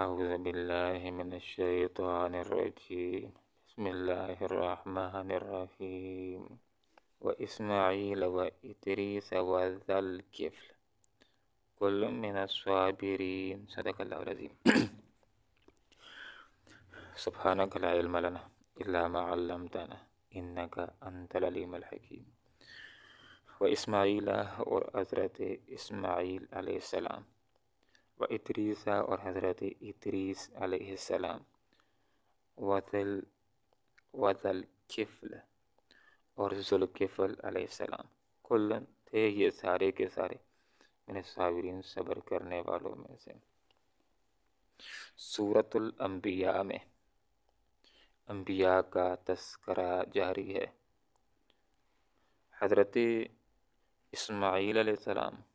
أعوذ بالله من الشيطان الرجيم بسم الله الرحمن الرحيم وإسماعيل وإدريس وذا الكفل كل من الصابرين صدق الله العظيم سبحانك لا علم لنا إلا ما علمتنا إنك أنت العليم الحكيم وإسماعيل اور حضرت اسماعیل علیہ السلام و ادریسا اور حضرت ادریس علیہ السلام وذل کفل اور ذوالکفل علیہ السلام کلن تھے یہ سارے کے سارے من صابرین صبر کرنے والوں میں سے۔ سورۃ الانبیاء میں انبیاء کا تذکرہ جاری ہے۔ حضرت اسماعیل علیہ السلام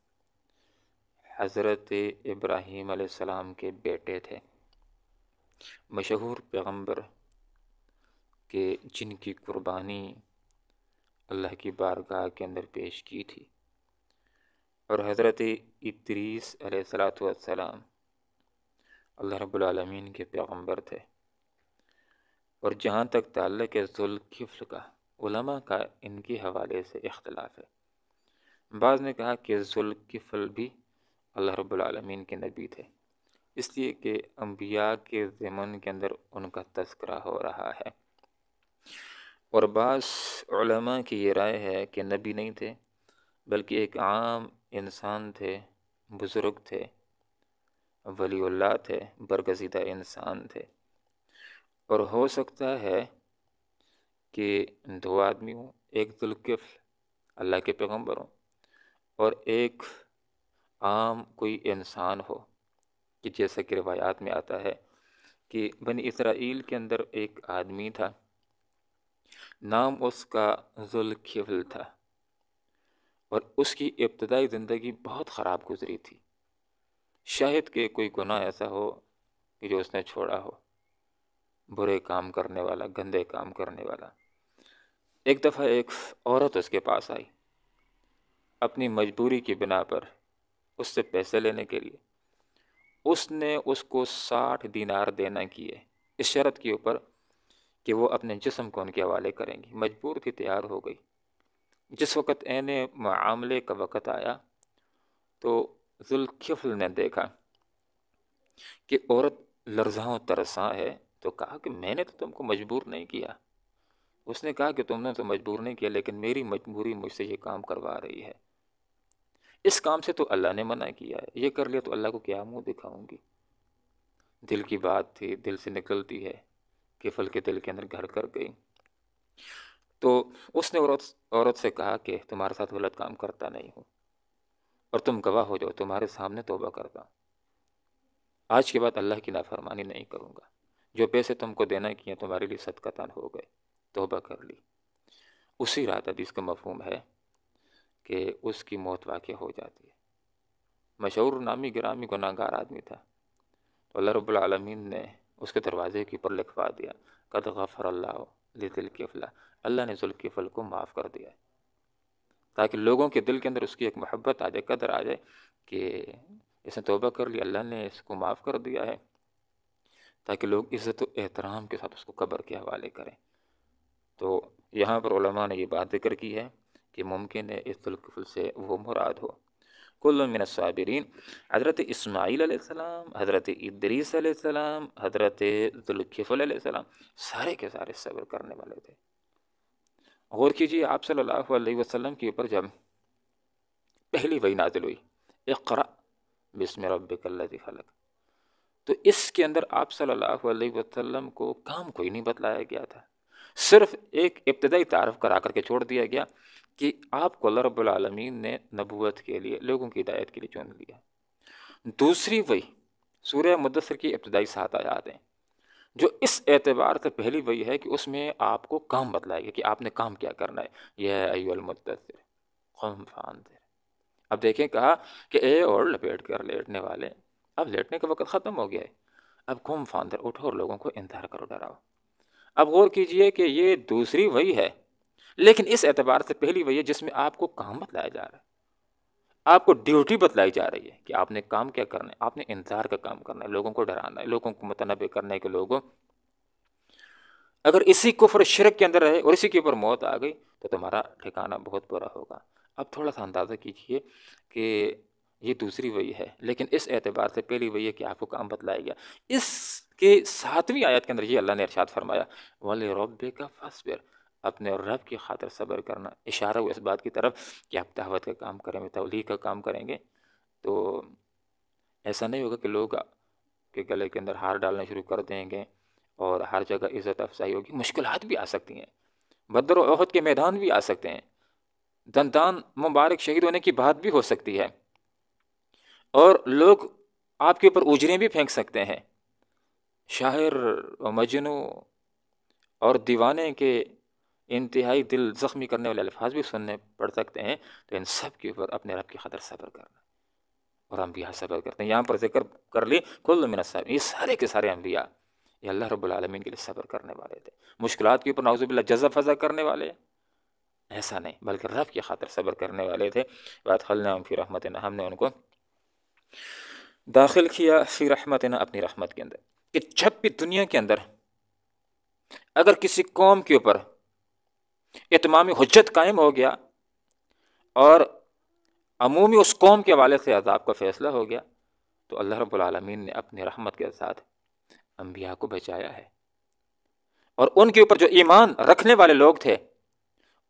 حضرت ابراہیم علیہ السلام کے بیٹے تھے، مشہور پیغمبر کہ جن کی قربانی اللہ کی بارگاہ کے اندر پیش کی تھی، اور حضرت ادریس علیہ السلام اللہ رب العالمین کے پیغمبر تھے۔ اور جہاں تک تعلق ہے ذوالکفل کا، علماء کا ان کے حوالے سے اختلاف ہے۔ بعض نے کہا کہ ذوالکفل بھی اللہ رب العالمین کے نبی تھے، اس لیے کہ انبیاء کے ضمن کے اندر ان کا تذکرہ ہو رہا ہے۔ اور بعض علماء کی یہ رائے ہے کہ نبی نہیں تھے، بلکہ ایک عام انسان تھے، بزرگ تھے، ولی اللہ تھے، برگزیدہ انسان تھے۔ اور ہو سکتا ہے کہ دو آدمی ہوں، ایک ذوالکفل اللہ کے پیغمبر ہوں، اور ایک عام کوئی انسان ہو، کہ جیسا کہ روایات میں آتا ہے کہ بنی اسرائیل کے اندر ایک آدمی تھا، نام اس کا ذوالکفل تھا، اور اس کی ابتدائی زندگی بہت خراب گزری تھی۔ شاید کہ کوئی گناہ ایسا ہو کہ جو اس نے چھوڑا ہو، برے کام کرنے والا، گندے کام کرنے والا۔ ایک دفعہ ایک عورت اس کے پاس آئی اپنی مجبوری کی بنا پر، اس سے پیسے لینے کے لیے۔ اس نے اس کو 60 دینار دینا کیے، اس شرط کے اوپر کہ وہ اپنے جسم کو ان کے حوالے کریں گی۔ مجبور تھی، تیار ہو گئی۔ جس وقت عین معاملے کا وقت آیا تو ذوالکفل نے دیکھا کہ عورت لرزاں ترساں ہے، تو کہا کہ میں نے تو تم کو مجبور نہیں کیا۔ اس نے کہا کہ تم نے تو مجبور نہیں کیا، لیکن میری مجبوری مجھ سے یہ کام کروا رہی ہے۔ اس کام سے تو اللہ نے منع کیا ہے، یہ کر لیا تو اللہ کو کیا منہ دکھاؤں گی۔ دل کی بات تھی، دل سے نکلتی ہے، کفل کے دل کے اندر گھر کر گئی۔ تو اس نے عورت سے کہا کہ تمہارے ساتھ غلط کام کرتا نہیں ہوں، اور تم گواہ ہو جاؤ، تمہارے سامنے توبہ کرتا ہوں، آج کے بعد اللہ کی نافرمانی نہیں کروں گا۔ جو پیسے تم کو دینا کیے تمہارے لیے صدقتاً ہو گئے، توبہ کر لی۔ اسی رات حدیث کا مفہوم ہے کہ اس کی موت واقع ہو جاتی ہے۔ مشہور نامی گرامی گناہگار آدمی تھا، تو اللہ رب العالمین نے اس کے دروازے کے اوپر لکھوا دیا، قد غفر اللہ لذوالکفل، اللہ نے ذوالکفل کو معاف کر دیا ہے، تاکہ لوگوں کے دل کے اندر اس کی ایک محبت آ جائے، قدر آ جائے کہ اس نے توبہ کر لی، اللہ نے اس کو معاف کر دیا ہے، تاکہ لوگ عزت و احترام کے ساتھ اس کو قبر کے حوالے کریں۔ تو یہاں پر علماء نے یہ بات ذکر کی ہے کہ ممکن ہے اس ذوالکفل سے وہ مراد ہو۔ کل من الصابرین، حضرت اسماعیل علیہ السلام، حضرت ادریس علیہ السلام، حضرت ذوالکفل علیہ السلام، سارے کے سارے صبر کرنے والے تھے۔ غور کیجیے، آپ صلی اللہ علیہ وسلم کے اوپر جب پہلی وحی نازل ہوئی، اقرأ بسم ربک الذی خلق، تو اس کے اندر آپ صلی اللہ علیہ وسلم کو کام کوئی نہیں بتلایا گیا تھا، صرف ایک ابتدائی تعارف کرا کر کے چھوڑ دیا گیا کہ آپ کو اللہ رب العالمین نے نبوت کے لیے، لوگوں کی ہدایت کے لیے چن لیا۔ دوسری وحی سورہ مدثر کی ابتدائی 7 آیات ہیں، جو اس اعتبار سے پہلی وحی ہے کہ اس میں آپ کو کام بتلایا گیا کہ آپ نے کام کیا کرنا ہے۔ یا ایھا المدثر قم فانذر، اب دیکھیں کہا کہ اے اور لپیٹ کر لیٹنے والے، اب لیٹنے کا وقت ختم ہو گیا ہے، اب قم فانذر، اٹھو اور لوگوں کو انذار کرو، ڈراؤ۔ اب غور کیجئے کہ یہ دوسری وحی ہے، لیکن اس اعتبار سے پہلی وحی ہے جس میں آپ کو کام بتلایا جا رہا ہے۔ آپ کو ڈیوٹی بتلائی جا رہی ہے کہ آپ نے کام کیا کرنا ہے، آپ نے انذار کا کام کرنا ہے، لوگوں کو ڈرانا ہے، لوگوں کو متنبع کرنا ہے کہ لوگوں اگر اسی کفر شرک کے اندر رہے اور اسی کے اوپر موت آ گئی تو تمہارا ٹھکانہ بہت برا ہوگا۔ اب تھوڑا سا اندازہ کیجئے کہ یہ دوسری وحی ہے، لیکن اس اعتبار سے پہلی وحی ہے کہ آپ کو کام بتلایا گیا۔ اس کے 7ویں آیت کے اندر یہ اللہ نے ارشاد فرمایا وَلِرَبِّكَ فَاصْبِرْ، اپنے رب کی خاطر صبر کرنا، اشارہ ہوا اس بات کی طرف کہ آپ دعوت کا کام کریں گے، تبلیغ کا کام کریں گے تو ایسا نہیں ہوگا کہ لوگ کے گلے کے اندر ہار ڈالنا شروع کر دیں گے اور ہر جگہ عزت افزائی ہوگی، مشکلات بھی آ سکتی ہیں، بدر و احد کے میدان بھی آ سکتے ہیں، دندان مبارک شہید ہونے کی بات بھی ہو سکتی ہے، اور لوگ آپ کے اوپر اجریں بھی پھینک سکتے ہیں، شاعر و مجنوں اور دیوانے کے انتہائی دل زخمی کرنے والے الفاظ بھی سننے پڑ سکتے ہیں۔ تو ان سب کے اوپر اپنے رب کی خاطر صبر کرنا، اور انبیاء صبر کرتے ہیں۔ یہاں پر ذکر کر لی کل من الصابرین، یہ سارے کے سارے انبیاء یہ اللہ رب العالمین کے لیے صبر کرنے والے تھے، مشکلات کے اوپر نعوذ باللہ جزع فضع کرنے والے ایسا نہیں، بلکہ رب کی خاطر صبر کرنے والے تھے۔ وَأَدْخَلْنَاهُمْ فِي رَحْمَتِنَا، ہم نے ان کو داخل کیا فی رحمتنا، اپنی رحمت کے اندر، کہ جب بھی دنیا کے اندر اگر کسی قوم کے اوپر اتمام حجت قائم ہو گیا اور عمومی اس قوم کے حوالے سے عذاب کا فیصلہ ہو گیا تو اللہ رب العالمین نے اپنی رحمت کے ساتھ انبیاء کو بچایا ہے، اور ان کے اوپر جو ایمان رکھنے والے لوگ تھے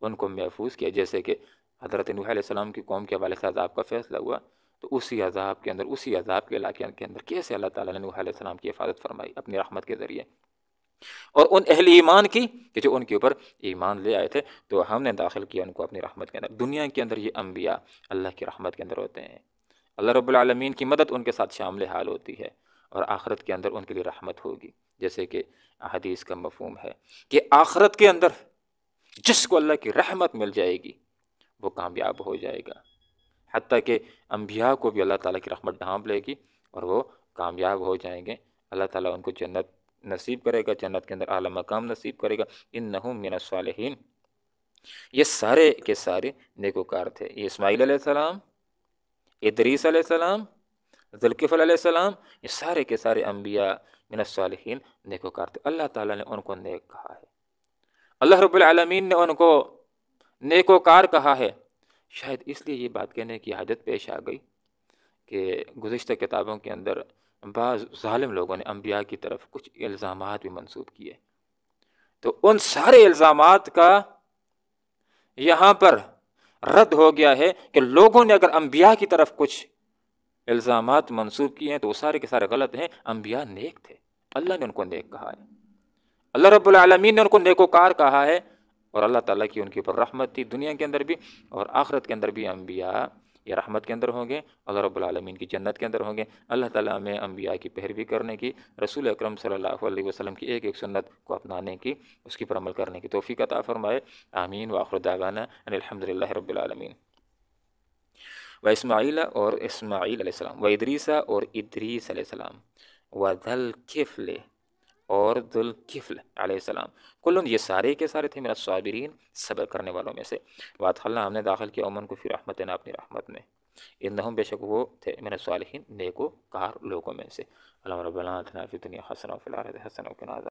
ان کو محفوظ کیا، جیسے کہ حضرت نوح علیہ السلام کی قوم کے حوالے سے عذاب کا فیصلہ ہوا تو اسی عذاب کے اندر، اسی عذاب کے علاقے کے اندر کیسے اللہ تعالیٰ نے نوح علیہ السلام کی حفاظت فرمائی اپنی رحمت کے ذریعے، اور ان اہل ایمان کی کہ جو ان کے اوپر ایمان لے آئے تھے تو ہم نے داخل کیا ان کو اپنی رحمت کے اندر۔ دنیا کے اندر یہ انبیاء اللہ کی رحمت کے اندر ہوتے ہیں، اللہ رب العالمین کی مدد ان کے ساتھ شامل حال ہوتی ہے، اور آخرت کے اندر ان کے لیے رحمت ہوگی، جیسے کہ حدیث کا مفہوم ہے کہ آخرت کے اندر جس کو اللہ کی رحمت مل جائے گی وہ کامیاب ہو جائے گا، حتیٰ کہ انبیاء کو بھی اللہ تعالیٰ کی رحمت ڈھانپ لے گی اور وہ کامیاب ہو جائیں گے، اللہ تعالیٰ ان کو جنت نصیب کرے گا، جنت کے اندر اعلیٰ مقام نصیب کرے گا۔ انہم من الصالحین، یہ سارے کے سارے نیکوکار تھے، یہ اسماعیل علیہ السلام، ادریس علیہ السلام، ذوالکفل علیہ السلام، یہ سارے کے سارے انبیاء من الصالحین نیکوکار تھے، اللہ تعالیٰ نے ان کو نیک کہا ہے، اللہ رب العالمین نے ان کو نیکوکار کہا ہے۔ شاید اس لیے یہ بات کہنے کی حاجت پیش آ گئی کہ گزشتہ کتابوں کے اندر بعض ظالم لوگوں نے انبیاء کی طرف کچھ الزامات بھی منسوب کیے، تو ان سارے الزامات کا یہاں پر رد ہو گیا ہے کہ لوگوں نے اگر انبیاء کی طرف کچھ الزامات منسوب کیے ہیں تو وہ سارے کے سارے غلط ہیں، انبیاء نیک تھے، اللہ نے ان کو نیک کہا ہے، اللہ رب العالمین نے ان کو نیکوکار کہا ہے، اور اللہ تعالیٰ کی ان کے اوپر رحمت تھی دنیا کے اندر بھی اور آخرت کے اندر بھی۔ انبیاء یہ رحمت کے اندر ہوں گے، اللہ رب العالمین کی جنت کے اندر ہوں گے۔ اللہ تعالیٰ ہمیں انبیاء کی پیروی کرنے کی، رسول اکرم صلی اللہ علیہ وسلم کی ایک ایک سنت کو اپنانے کی، اس کی پر عمل کرنے کی توفیق عطا فرمائے، آمین۔ وآخر دعوانا ان الحمد للہ رب العالمین۔ و اسماعیل اور اسماعیل علیہ السلام، و ادریسا اور ادریس علیہ السلام، و ذوالکفل اور ذوالکفل علیہ السلام، کلن یہ سارے کے سارے تھے من الصابرین، صبر کرنے والوں میں سے۔ وادخلنا، ہم نے داخل کیا امن کو فی رحمتنا، اپنی رحمت میں، انہم بے شک وہ تھے من الصالحین نیکو کار لوگوں میں سے۔ اللہم ربنا آتنا فی الدنیا حسنہ وفی الآخرۃ حسنہ وقنا عذاب